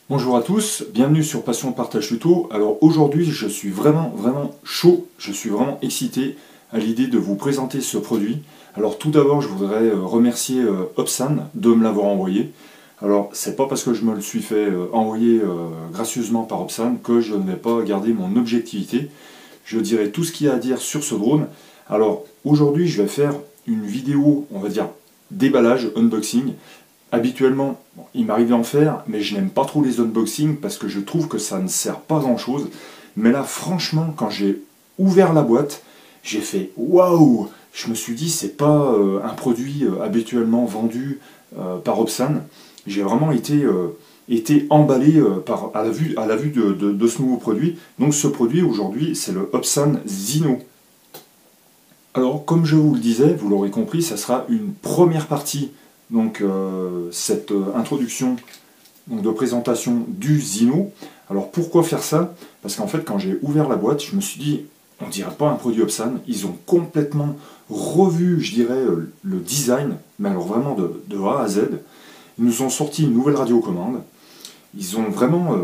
Bonjour à tous, bienvenue sur Passion Partage Tuto. Alors aujourd'hui je suis vraiment chaud, je suis vraiment excité à l'idée de vous présenter ce produit. Alors tout d'abord je voudrais remercier Opsan de me l'avoir envoyé. Alors c'est pas parce que je me le suis fait envoyer gracieusement par Opsan que je ne vais pas garder mon objectivité. Je dirai tout ce qu'il y a à dire sur ce drone. Alors aujourd'hui je vais faire une vidéo, on va dire, déballage, unboxing. Habituellement, bon, il m'arrive d'en faire, mais je n'aime pas trop les unboxings parce que je trouve que ça ne sert pas grand chose. Mais là, franchement, quand j'ai ouvert la boîte, j'ai fait waouh! Je me suis dit, c'est pas un produit habituellement vendu par Opsan. J'ai vraiment été emballé à la vue de ce nouveau produit. Donc, ce produit aujourd'hui, c'est le Opsan Zino. Alors, comme je vous le disais, vous l'aurez compris, ça sera une première partie. Donc cette introduction donc, de présentation du Zino. Alors pourquoi faire ça? Parce qu'en fait quand j'ai ouvert la boîte, je me suis dit, on dirait pas un produit Opsan. Ils ont complètement revu, je dirais, le design, mais alors vraiment de A à Z. Ils nous ont sorti une nouvelle radiocommande. Ils ont vraiment,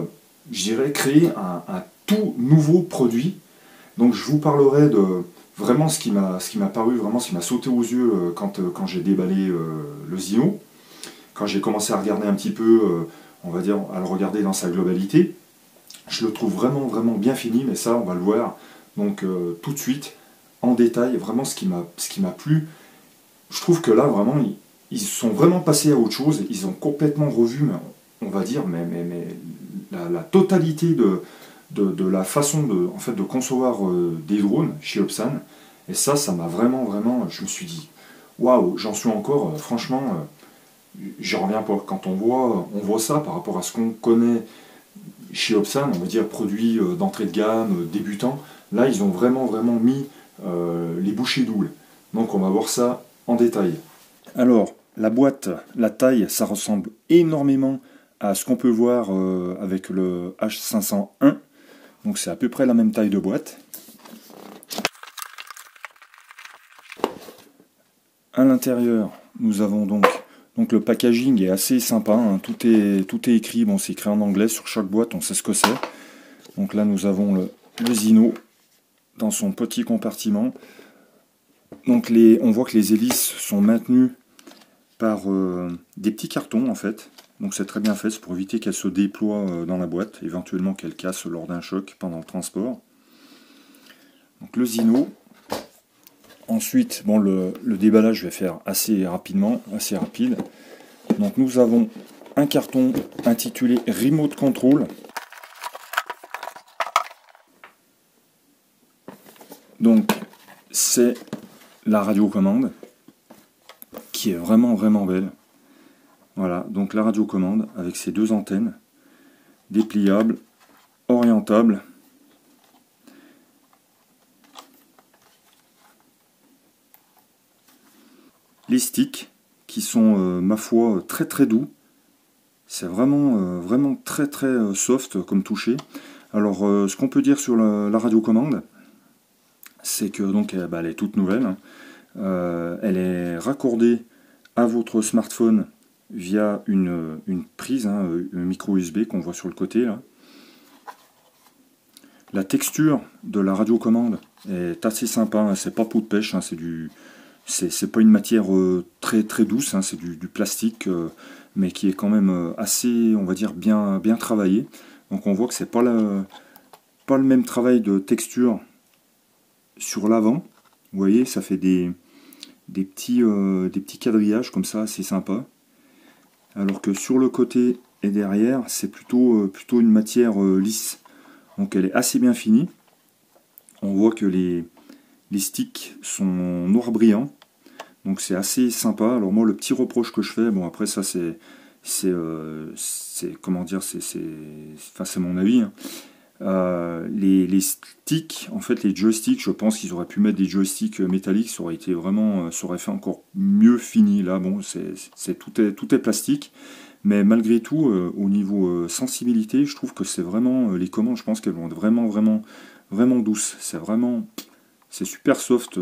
je dirais, créé un tout nouveau produit. Donc je vous parlerai de vraiment ce qui m'a paru, vraiment ce qui m'a sauté aux yeux quand j'ai déballé le Zino, quand j'ai commencé à regarder un petit peu, on va dire, à le regarder dans sa globalité. Je le trouve vraiment bien fini, mais ça on va le voir donc tout de suite en détail, vraiment ce qui m'a plu. Je trouve que là vraiment ils sont vraiment passés à autre chose, ils ont complètement revu, on va dire, mais la totalité de la façon en fait, de concevoir des drones chez Opsan. Et ça m'a vraiment, je me suis dit, waouh, j'en suis encore, franchement, j'y reviens pas. Quand on voit ça par rapport à ce qu'on connaît chez Opsan, on va dire produits d'entrée de gamme, débutants, là ils ont vraiment mis les bouchées doubles. Donc on va voir ça en détail. Alors, la boîte, la taille, ça ressemble énormément à ce qu'on peut voir avec le H501. Donc c'est à peu près la même taille de boîte. À l'intérieur, nous avons donc le packaging est assez sympa, hein. Tout est écrit, bon c'est écrit en anglais sur chaque boîte, on sait ce que c'est. Donc là nous avons le Zino dans son petit compartiment. Donc on voit que les hélices sont maintenues par des petits cartons en fait. Donc c'est très bien fait, c'est pour éviter qu'elles se déploient dans la boîte, éventuellement qu'elles cassent lors d'un choc pendant le transport. Donc le Zino. Ensuite, bon, le déballage, je vais faire assez rapidement, assez rapide. Donc nous avons un carton intitulé Remote Control. Donc c'est la radiocommande qui est vraiment belle. Voilà, donc la radiocommande avec ses deux antennes dépliables, orientables. Les sticks qui sont, ma foi, très doux. C'est vraiment très soft comme toucher. Alors, ce qu'on peut dire sur la radiocommande, c'est que donc, bah, elle est toute nouvelle. Hein. Elle est raccordée à votre smartphone via une prise, hein, un micro USB qu'on voit sur le côté. Là. La texture de la radiocommande est assez sympa. Hein. C'est pas peau de pêche, hein, c'est pas une matière très douce, hein, c'est du plastique, mais qui est quand même assez, on va dire, bien travaillé. Donc on voit que c'est pas le même travail de texture sur l'avant. Vous voyez, ça fait des petits quadrillages comme ça, assez sympa. Alors que sur le côté et derrière, c'est plutôt une matière lisse. Donc elle est assez bien finie. On voit que les sticks sont noir brillant, donc c'est assez sympa. Alors moi le petit reproche que je fais, bon après ça c'est comment dire, c'est mon avis. Hein. Les sticks, en fait les joysticks, je pense qu'ils auraient pu mettre des joysticks métalliques, ça aurait été vraiment, ça aurait fait encore mieux fini. Là bon tout est plastique, mais malgré tout au niveau sensibilité, je trouve que c'est vraiment les commandes, je pense qu'elles vont être vraiment douces. C'est super soft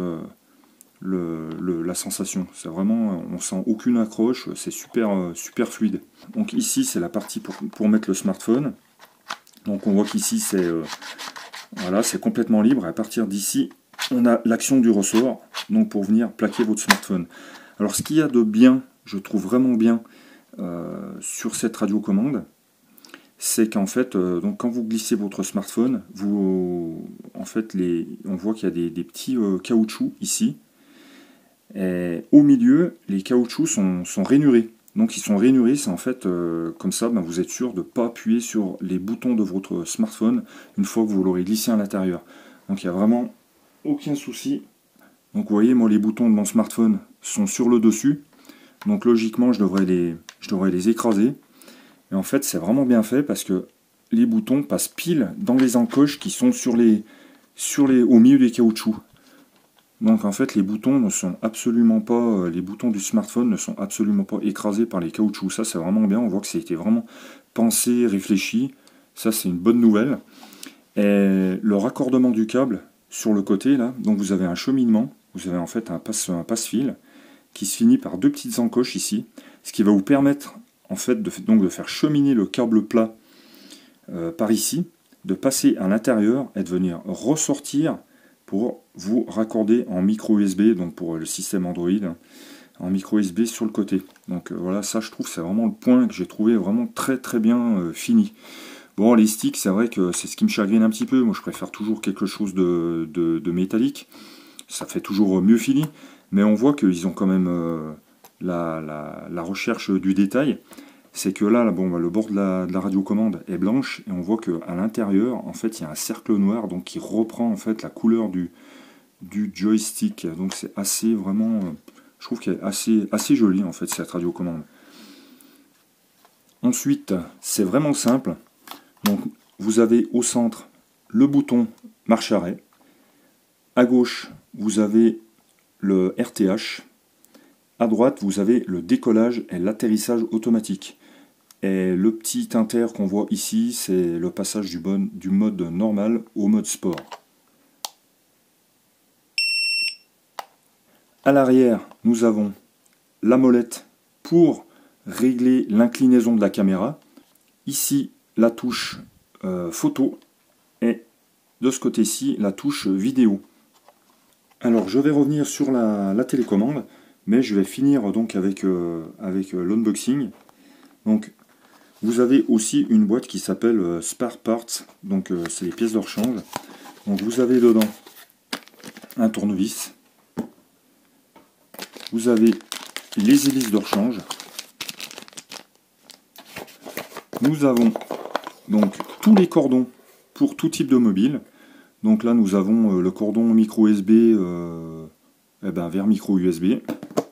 la sensation. C'est vraiment, on sent aucune accroche, c'est super fluide. Donc ici c'est la partie pour mettre le smartphone. Donc on voit qu'ici c'est voilà, c'est complètement libre. À partir d'ici, on a l'action du ressort, donc pour venir plaquer votre smartphone. Alors ce qu'il y a de bien, je trouve vraiment bien sur cette radiocommande, c'est qu'en fait, donc quand vous glissez votre smartphone, en fait, on voit qu'il y a des petits caoutchoucs ici. Et au milieu, les caoutchoucs sont rainurés. Donc ils sont rainurés, c'est en fait comme ça, vous êtes sûr de ne pas appuyer sur les boutons de votre smartphone une fois que vous l'aurez glissé à l'intérieur. Donc il n'y a vraiment aucun souci. Donc vous voyez, moi les boutons de mon smartphone sont sur le dessus. Donc logiquement je devrais les écraser. Et en fait c'est vraiment bien fait parce que les boutons passent pile dans les encoches qui sont au milieu des caoutchoucs. Donc en fait les boutons ne sont absolument pas, les boutons du smartphone ne sont absolument pas écrasés par les caoutchoucs. Ça c'est vraiment bien, on voit que ça a été vraiment pensé, réfléchi. Ça c'est une bonne nouvelle. Et le raccordement du câble sur le côté là, donc vous avez un cheminement, vous avez en fait un passe-fil qui se finit par deux petites encoches ici, ce qui va vous permettre en fait de faire cheminer le câble plat par ici, de passer à l'intérieur et de venir ressortir pour vous raccorder en micro USB, donc pour le système Android, en micro USB sur le côté. Donc voilà, ça je trouve c'est vraiment le point que j'ai trouvé vraiment très bien fini. Bon, les sticks, c'est vrai que c'est ce qui me chagrine un petit peu. Moi je préfère toujours quelque chose de métallique. Ça fait toujours mieux fini. Mais on voit qu'ils ont quand même la recherche du détail. C'est que là, bon, le bord de la radiocommande est blanche et on voit qu'à l'intérieur, en fait, il y a un cercle noir donc qui reprend en fait la couleur du joystick. Donc c'est assez vraiment, je trouve qu'elle est assez jolie en fait cette radiocommande. Ensuite, c'est vraiment simple. Donc vous avez au centre le bouton marche arrêt. À gauche, vous avez le RTH. À droite, vous avez le décollage et l'atterrissage automatique. Et le petit inter qu'on voit ici, c'est le passage du mode normal au mode sport. À l'arrière, nous avons la molette pour régler l'inclinaison de la caméra. Ici, la touche photo et de ce côté-ci, la touche vidéo. Alors, je vais revenir sur la télécommande, mais je vais finir donc avec l'unboxing. Donc, vous avez aussi une boîte qui s'appelle Spare Parts, donc c'est les pièces de rechange. Donc vous avez dedans un tournevis, vous avez les hélices de rechange, nous avons donc tous les cordons pour tout type de mobile. Donc là nous avons le cordon micro USB vers micro USB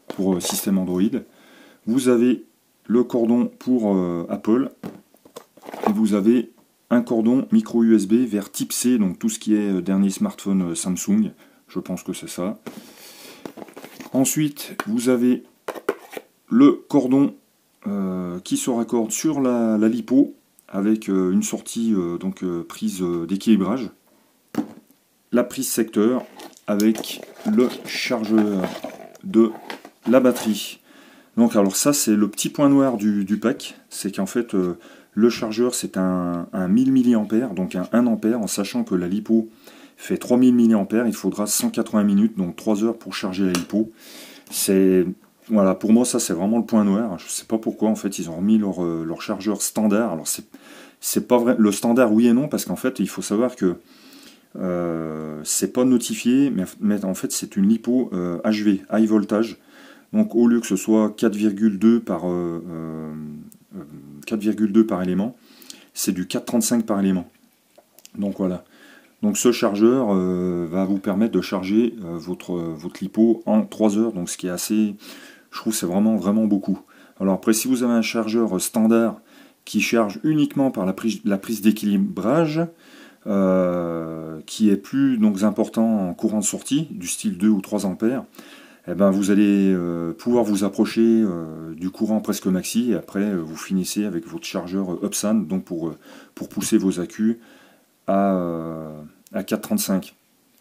pour système Android. Vous avez le cordon pour Apple et vous avez un cordon micro USB vers type C, donc tout ce qui est dernier smartphone Samsung, je pense que c'est ça. Ensuite vous avez le cordon qui se raccorde sur la LiPo avec une sortie prise d'équilibrage, la prise secteur avec le chargeur de la batterie. Donc alors ça c'est le petit point noir du pack, c'est qu'en fait le chargeur c'est un 1000 mAh, donc un 1 A, en sachant que la LiPo fait 3000 mAh, il faudra 180 minutes, donc 3 heures pour charger la LiPo. Voilà, pour moi ça c'est vraiment le point noir, je sais pas pourquoi en fait ils ont remis leur chargeur standard. Alors c'est pas vrai, le standard oui et non, parce qu'en fait il faut savoir que c'est pas notifié, mais en fait c'est une LiPo HV, high voltage. Donc au lieu que ce soit 4,2 par élément, c'est du 4,35 par élément. Donc voilà. Donc ce chargeur va vous permettre de charger votre LiPo en 3 heures, donc ce qui est assez, je trouve c'est vraiment beaucoup. Alors après si vous avez un chargeur standard qui charge uniquement par la prise d'équilibrage, qui est plus donc important en courant de sortie, du style 2 ou 3 ampères, eh ben, vous allez pouvoir vous approcher du courant presque maxi, et après vous finissez avec votre chargeur Upsan, donc pour pousser vos accus à 4,35.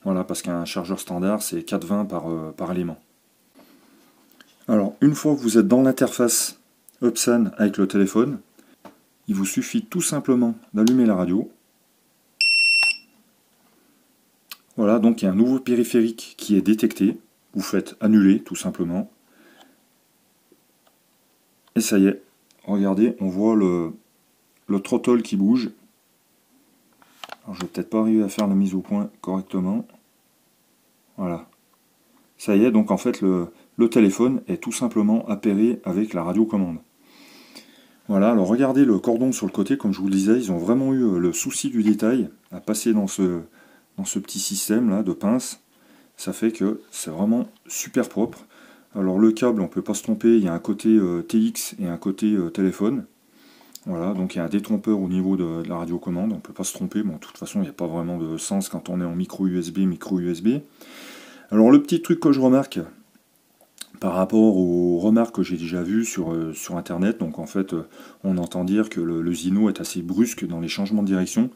Voilà, parce qu'un chargeur standard, c'est 4,20 par élément. Alors, une fois que vous êtes dans l'interface Upsan avec le téléphone, il vous suffit tout simplement d'allumer la radio. Voilà, donc il y a un nouveau périphérique qui est détecté. Vous faites annuler, tout simplement. Et ça y est, regardez, on voit le throttle qui bouge. Alors, je vais peut-être pas arriver à faire la mise au point correctement. Voilà. Ça y est, donc en fait, le téléphone est tout simplement appairé avec la radiocommande. Voilà, alors regardez le cordon sur le côté, comme je vous le disais, ils ont vraiment eu le souci du détail à passer dans ce petit système là de pince. Ça fait que c'est vraiment super propre. Alors le câble, on ne peut pas se tromper, il y a un côté TX et un côté téléphone. Voilà, donc il y a un détrompeur au niveau de la radiocommande, on ne peut pas se tromper. Bon, de toute façon, il n'y a pas vraiment de sens quand on est en micro USB. Alors le petit truc que je remarque, par rapport aux remarques que j'ai déjà vues sur internet, donc en fait on entend dire que le Zino est assez brusque dans les changements de direction.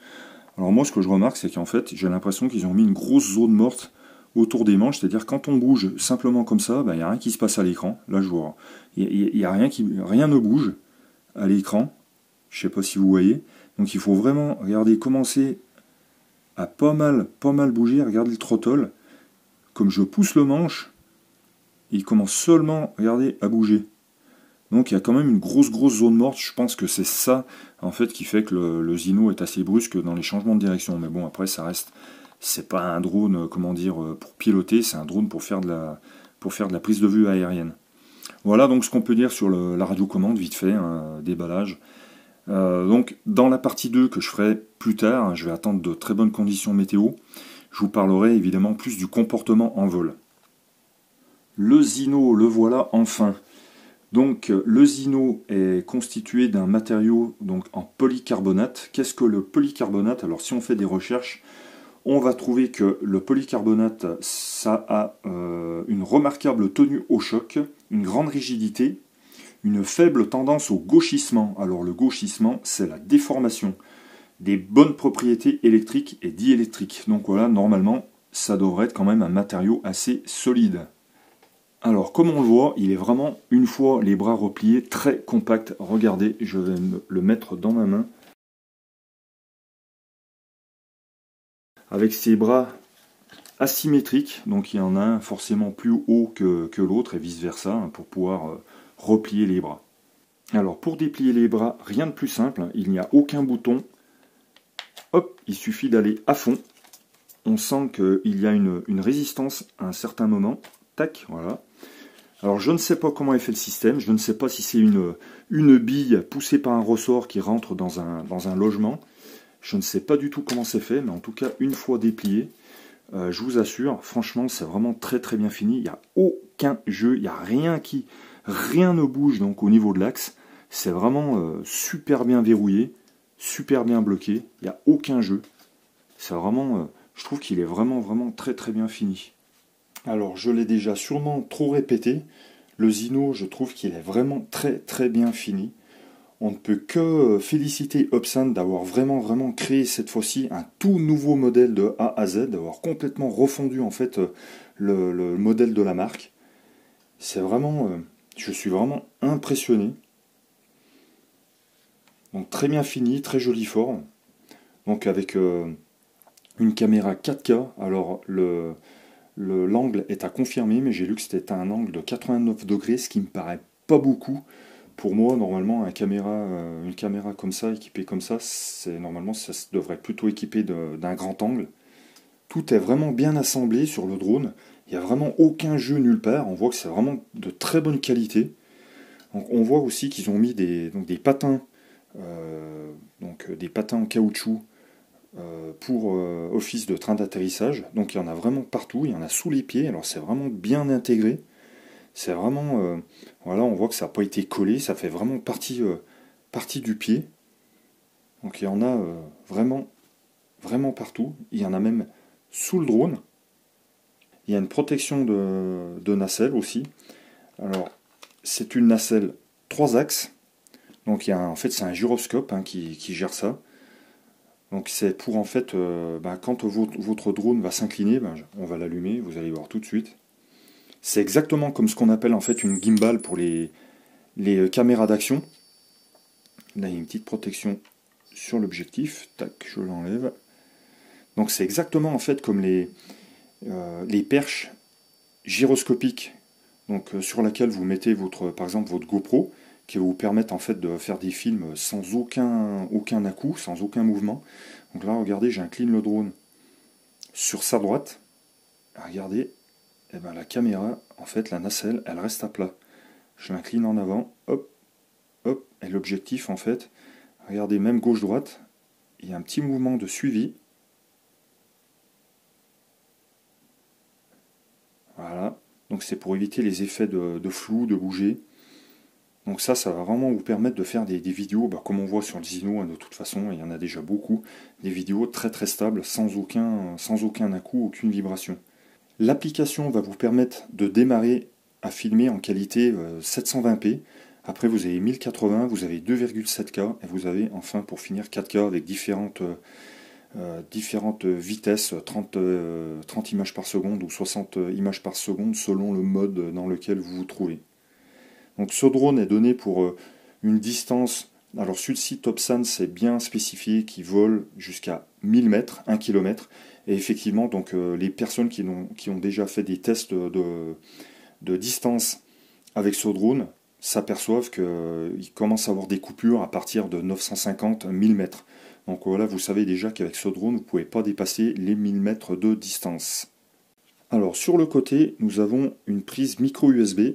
Alors moi ce que je remarque, c'est qu'en fait j'ai l'impression qu'ils ont mis une grosse zone morte autour des manches, c'est-à-dire quand on bouge simplement comme ça, il n'y a rien qui se passe à l'écran. Là je vois, il y a rien ne bouge à l'écran, je ne sais pas si vous voyez. Donc il faut vraiment, regardez, commencer à pas mal bouger, regardez le throttle, comme je pousse le manche, il commence seulement, regardez, à bouger. Donc il y a quand même une grosse zone morte. Je pense que c'est ça en fait qui fait que le Zino est assez brusque dans les changements de direction. Mais bon, après ça reste, c'est pas un drone, comment dire, pour piloter, c'est un drone pour faire de la prise de vue aérienne. Voilà donc ce qu'on peut dire sur la radiocommande, vite fait, déballage. Donc dans la partie 2 que je ferai plus tard, je vais attendre de très bonnes conditions météo. Je vous parlerai évidemment plus du comportement en vol. Le Zino, le voilà enfin. Donc le Zino est constitué d'un matériau donc, en polycarbonate. Qu'est-ce que le polycarbonate? Alors si on fait des recherches, on va trouver que le polycarbonate, ça a une remarquable tenue au choc, une grande rigidité, une faible tendance au gauchissement. Alors le gauchissement, c'est la déformation, des bonnes propriétés électriques et diélectriques. Donc voilà, normalement, ça devrait être quand même un matériau assez solide. Alors, comme on le voit, il est vraiment, une fois les bras repliés, très compact. Regardez, je vais le mettre dans ma main. Avec ses bras asymétriques, donc il y en a un forcément plus haut que l'autre et vice-versa, pour pouvoir replier les bras. Alors, pour déplier les bras, rien de plus simple, il n'y a aucun bouton. Hop, il suffit d'aller à fond. On sent qu'il y a une résistance à un certain moment. Tac, voilà. Alors je ne sais pas comment est fait le système, je ne sais pas si c'est une bille poussée par un ressort qui rentre dans un logement. Je ne sais pas du tout comment c'est fait, mais en tout cas, une fois déplié, je vous assure, franchement, c'est vraiment très bien fini. Il n'y a aucun jeu, il n'y a rien ne bouge donc au niveau de l'axe. C'est vraiment super bien verrouillé, super bien bloqué, il n'y a aucun jeu. C'est vraiment, je trouve qu'il est vraiment très bien fini. Alors, je l'ai déjà sûrement trop répété, le Zino, je trouve qu'il est vraiment très bien fini. On ne peut que féliciter Upsan d'avoir vraiment créé cette fois-ci un tout nouveau modèle de A à Z, d'avoir complètement refondu en fait le modèle de la marque. C'est vraiment, je suis vraiment impressionné. Donc très bien fini, très jolie forme. Donc avec une caméra 4K, alors l'angle est à confirmer, mais j'ai lu que c'était un angle de 89 degrés, ce qui me paraît pas beaucoup. Pour moi, normalement, une caméra comme ça, équipée comme ça, normalement, ça devrait être plutôt équipé d'un grand angle. Tout est vraiment bien assemblé sur le drone. Il n'y a vraiment aucun jeu nulle part. On voit que c'est vraiment de très bonne qualité. Donc, on voit aussi qu'ils ont mis des patins, des patins en caoutchouc pour office de train d'atterrissage. Donc il y en a vraiment partout, il y en a sous les pieds, alors c'est vraiment bien intégré. C'est vraiment, voilà, on voit que ça n'a pas été collé, ça fait vraiment partie du pied. Donc il y en a vraiment partout. Il y en a même sous le drone. Il y a une protection de nacelle aussi. Alors c'est une nacelle 3 axes. Donc en fait c'est un gyroscope qui gère ça. Donc c'est pour en fait, quand votre drone va s'incliner, on va l'allumer, vous allez voir tout de suite. C'est exactement comme ce qu'on appelle en fait une gimbal pour les caméras d'action. Là il y a une petite protection sur l'objectif, tac, je l'enlève. Donc c'est exactement en fait comme les perches gyroscopiques, donc sur laquelle vous mettez par exemple votre GoPro, qui va vous permettre en fait de faire des films sans aucun à-coup, sans aucun mouvement. Donc là, regardez, j'incline le drone sur sa droite. Regardez, et ben la caméra, en fait, la nacelle, elle reste à plat. Je l'incline en avant, hop, hop, et l'objectif, en fait, regardez, même gauche-droite, il y a un petit mouvement de suivi. Voilà, donc c'est pour éviter les effets de flou, de bouger. Donc ça va vraiment vous permettre de faire des vidéos, comme on voit sur le Zino, hein, de toute façon, il y en a déjà beaucoup, des vidéos très très stables, sans aucun à-coup, aucune vibration. L'application va vous permettre de démarrer à filmer en qualité 720p, après vous avez 1080, vous avez 2,7K, et vous avez enfin pour finir 4K avec différentes vitesses, 30 images par seconde ou 60 images par seconde selon le mode dans lequel vous vous trouvez. Donc ce drone est donné pour une distance, alors sur le site Topsan c'est bien spécifié qui vole jusqu'à 1000 mètres, 1 km, et effectivement donc les personnes qui ont déjà fait des tests de distance avec ce drone s'aperçoivent qu'il commence à avoir des coupures à partir de 950-1000 mètres. Donc voilà, vous savez déjà qu'avec ce drone vous ne pouvez pas dépasser les 1000 mètres de distance. Alors sur le côté, nous avons une prise micro USB.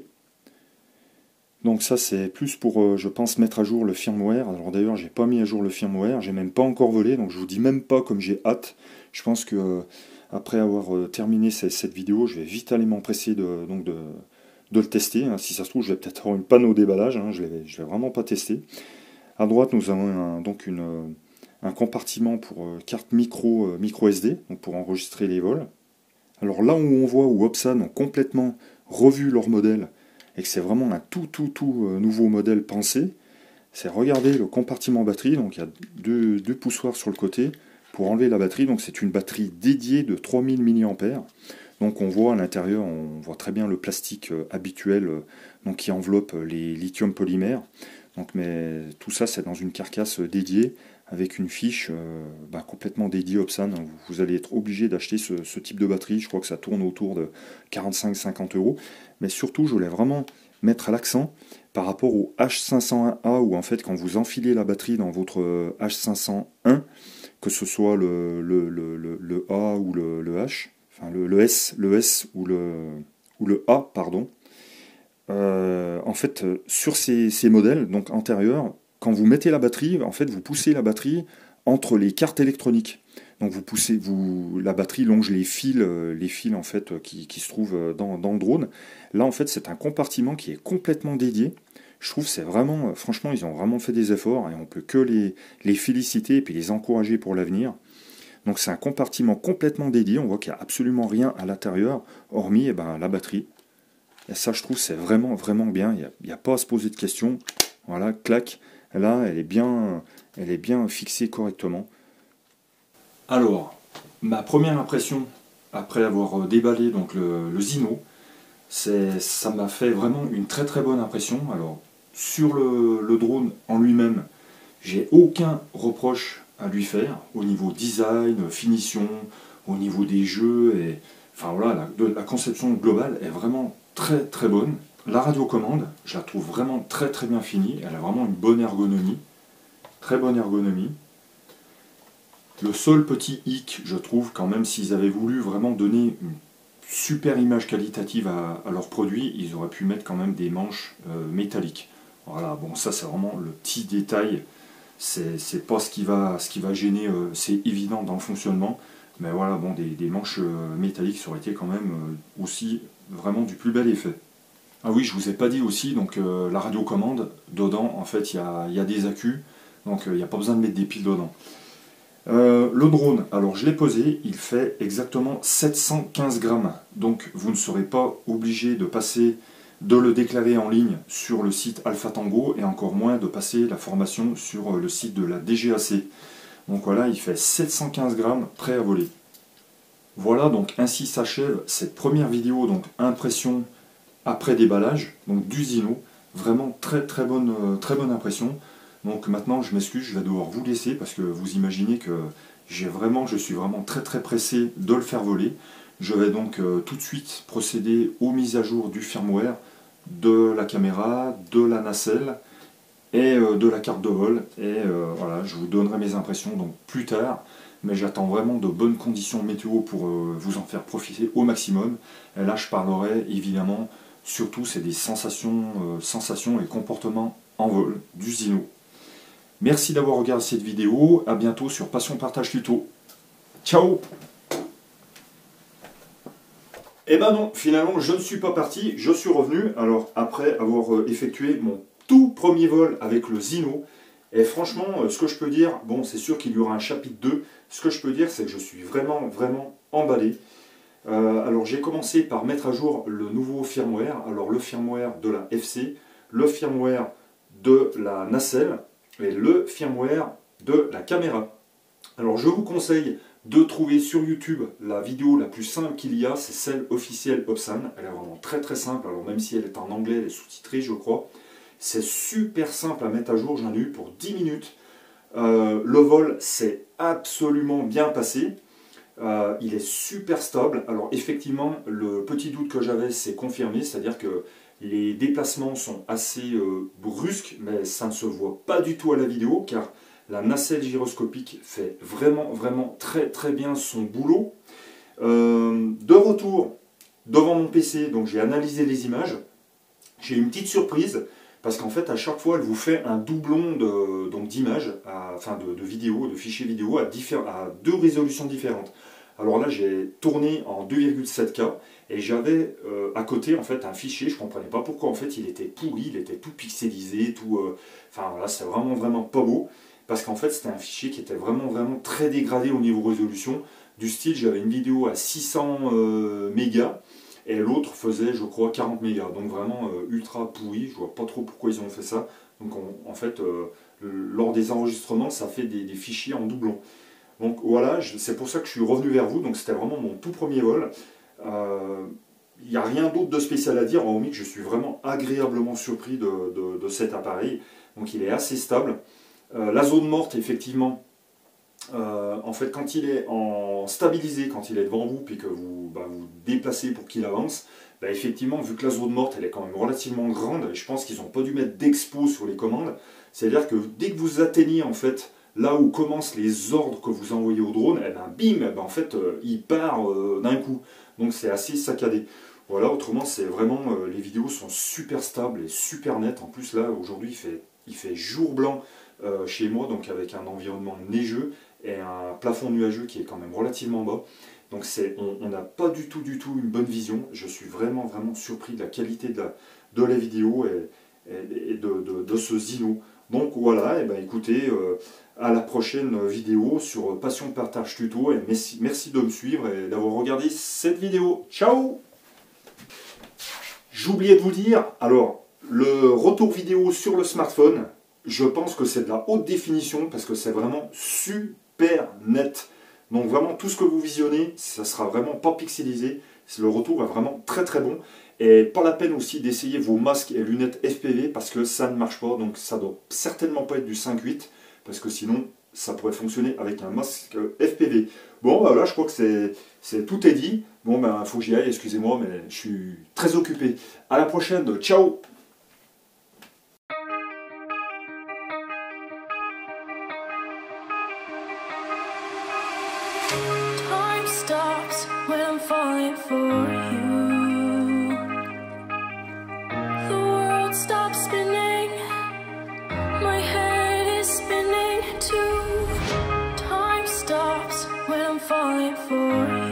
Donc ça c'est plus pour, je pense, mettre à jour le firmware. Alors d'ailleurs j'ai pas mis à jour le firmware, j'ai même pas encore volé, donc je vous dis même pas comme j'ai hâte. Je pense que après avoir terminé cette vidéo, je vais vite aller m'empresser de le tester. Hein. Si ça se trouve, je vais peut-être avoir une panne au déballage, hein. Je vais vraiment pas tester. À droite nous avons un compartiment pour carte micro SD, donc pour enregistrer les vols. Alors là où on voit où Opsan ont complètement revu leur modèle, et que c'est vraiment un tout nouveau modèle pensé, c'est regarder le compartiment batterie, donc il y a deux poussoirs sur le côté pour enlever la batterie, donc c'est une batterie dédiée de 3000 mAh, donc on voit à l'intérieur, on voit très bien le plastique habituel donc qui enveloppe les lithium polymères, donc, mais tout ça c'est dans une carcasse dédiée, avec une fiche complètement dédiée Opsan. Vous allez être obligé d'acheter ce type de batterie, je crois que ça tourne autour de 45-50 euros. Mais surtout, je voulais vraiment mettre l'accent par rapport au H501A, où en fait, quand vous enfilez la batterie dans votre H501, que ce soit le A ou le H, enfin le S ou le A, pardon, en fait, sur ces modèles donc antérieurs, quand vous mettez la batterie, en fait, vous poussez la batterie entre les cartes électroniques. Donc la batterie longe les fils en fait qui se trouvent dans le drone. Là, en fait, c'est un compartiment qui est complètement dédié. Je trouve que c'est vraiment, franchement, ils ont vraiment fait des efforts et on peut que les féliciter et puis les encourager pour l'avenir. Donc c'est un compartiment complètement dédié. On voit qu'il n'y a absolument rien à l'intérieur, hormis la batterie. Et ça, je trouve, c'est vraiment bien. Il n'y a pas à se poser de questions. Voilà, clac. Là, elle est bien fixée correctement. Alors, ma première impression, après avoir déballé donc le Zino, ça m'a fait vraiment une très bonne impression. Alors, sur le drone en lui-même, j'ai aucun reproche à lui faire au niveau design, finition, au niveau des jeux. Et, enfin voilà, la conception globale est vraiment très bonne. La radiocommande, je la trouve vraiment très bien finie. Elle a vraiment une bonne ergonomie. Très bonne ergonomie. Le seul petit hic, je trouve, quand même, s'ils avaient voulu vraiment donner une super image qualitative à leur produit, ils auraient pu mettre quand même des manches métalliques. Voilà, bon, ça c'est vraiment le petit détail. C'est pas ce qui va gêner, c'est évident dans le fonctionnement. Mais voilà, bon, des manches métalliques, ça aurait été quand même aussi vraiment du plus bel effet. Ah oui, je vous ai pas dit aussi, donc la radiocommande, dedans, en fait, il y a des accus, donc il n'y a pas besoin de mettre des piles dedans. Le drone, alors je l'ai posé, il fait exactement 715 grammes, donc vous ne serez pas obligé de le déclarer en ligne sur le site Alpha Tango, et encore moins de passer la formation sur le site de la DGAC. Donc voilà, il fait 715 grammes, prêt à voler. Voilà, donc ainsi s'achève cette première vidéo, donc impression après déballage, donc du Zino. Vraiment très bonne impression. Donc maintenant, je m'excuse, je vais devoir vous laisser parce que vous imaginez que je suis vraiment très pressé de le faire voler. Je vais donc tout de suite procéder aux mises à jour du firmware, de la caméra, de la nacelle et de la carte de vol. Et voilà, je vous donnerai mes impressions donc plus tard. Mais j'attends vraiment de bonnes conditions météo pour vous en faire profiter au maximum. Et là, je parlerai évidemment, surtout, c'est des sensations et comportements en vol du Zino. Merci d'avoir regardé cette vidéo. À bientôt sur Passion Partage Tuto. Ciao! Eh ben non, finalement, je ne suis pas parti, je suis revenu. Alors, après avoir effectué mon tout premier vol avec le Zino, et franchement, ce que je peux dire, bon, c'est sûr qu'il y aura un chapitre 2, ce que je peux dire, c'est que je suis vraiment emballé. Alors, j'ai commencé par mettre à jour le nouveau firmware, alors le firmware de la FC, le firmware de la nacelle, et le firmware de la caméra. Alors, je vous conseille de trouver sur YouTube la vidéo la plus simple qu'il y a, c'est celle officielle Opsan. Elle est vraiment très simple, alors même si elle est en anglais, elle est sous-titrée je crois. C'est super simple à mettre à jour, j'en ai eu pour 10 minutes. Le vol s'est absolument bien passé. Il est super stable. Alors effectivement, le petit doute que j'avais s'est confirmé, c'est-à-dire que les déplacements sont assez brusques, mais ça ne se voit pas du tout à la vidéo, car la nacelle gyroscopique fait vraiment très bien son boulot. De retour devant mon PC, donc j'ai analysé les images. J'ai une petite surprise, parce qu'en fait à chaque fois elle vous fait un doublon d'images, enfin de vidéos, de fichiers vidéo à 2 résolutions différentes. Alors là j'ai tourné en 2,7K et j'avais à côté en fait un fichier, je ne comprenais pas pourquoi en fait il était pourri, il était tout pixelisé, enfin voilà, c'était vraiment pas beau. Parce qu'en fait c'était un fichier qui était vraiment très dégradé au niveau résolution. Du style, j'avais une vidéo à 600 mégas et l'autre faisait je crois 40 mégas. Donc vraiment ultra pourri, je vois pas trop pourquoi ils ont fait ça. Donc en fait, lors des enregistrements, ça fait des fichiers en doublon. Donc voilà, c'est pour ça que je suis revenu vers vous. Donc c'était vraiment mon tout premier vol. Il n'y a rien d'autre de spécial à dire, hormis que je suis vraiment agréablement surpris de cet appareil. Donc il est assez stable. La zone morte, effectivement, en fait, quand il est en stabilisé, quand il est devant vous, puis que vous vous déplacez pour qu'il avance, effectivement, vu que la zone morte, elle est quand même relativement grande, et je pense qu'ils n'ont pas dû mettre d'expo sur les commandes, c'est-à-dire que dès que vous atteignez, en fait, là où commencent les ordres que vous envoyez au drone, bim, en fait, il part d'un coup. Donc c'est assez saccadé. Voilà, autrement, c'est vraiment, les vidéos sont super stables et super nettes. En plus, là, aujourd'hui, il fait jour blanc chez moi, donc avec un environnement neigeux et un plafond nuageux qui est quand même relativement bas. Donc on n'a pas du tout une bonne vision. Je suis vraiment surpris de la qualité de la vidéo et de ce Zino. Donc voilà, et écoutez, à la prochaine vidéo sur Passion Partage Tuto, et merci de me suivre et d'avoir regardé cette vidéo. Ciao! J'oubliais de vous dire, alors, le retour vidéo sur le smartphone, je pense que c'est de la haute définition parce que c'est vraiment super net. Donc vraiment tout ce que vous visionnez, ça sera vraiment pas pixelisé. Le retour est vraiment très bon. Et pas la peine aussi d'essayer vos masques et lunettes FPV parce que ça ne marche pas. Donc ça doit certainement pas être du 5.8 parce que sinon ça pourrait fonctionner avec un masque FPV. Bon voilà, je crois que tout est dit. Bon faut que j'y aille, excusez-moi, mais je suis très occupé. À la prochaine, ciao! Time stops when I'm falling for you. The world stops spinning. My head is spinning too. Time stops when I'm falling for you.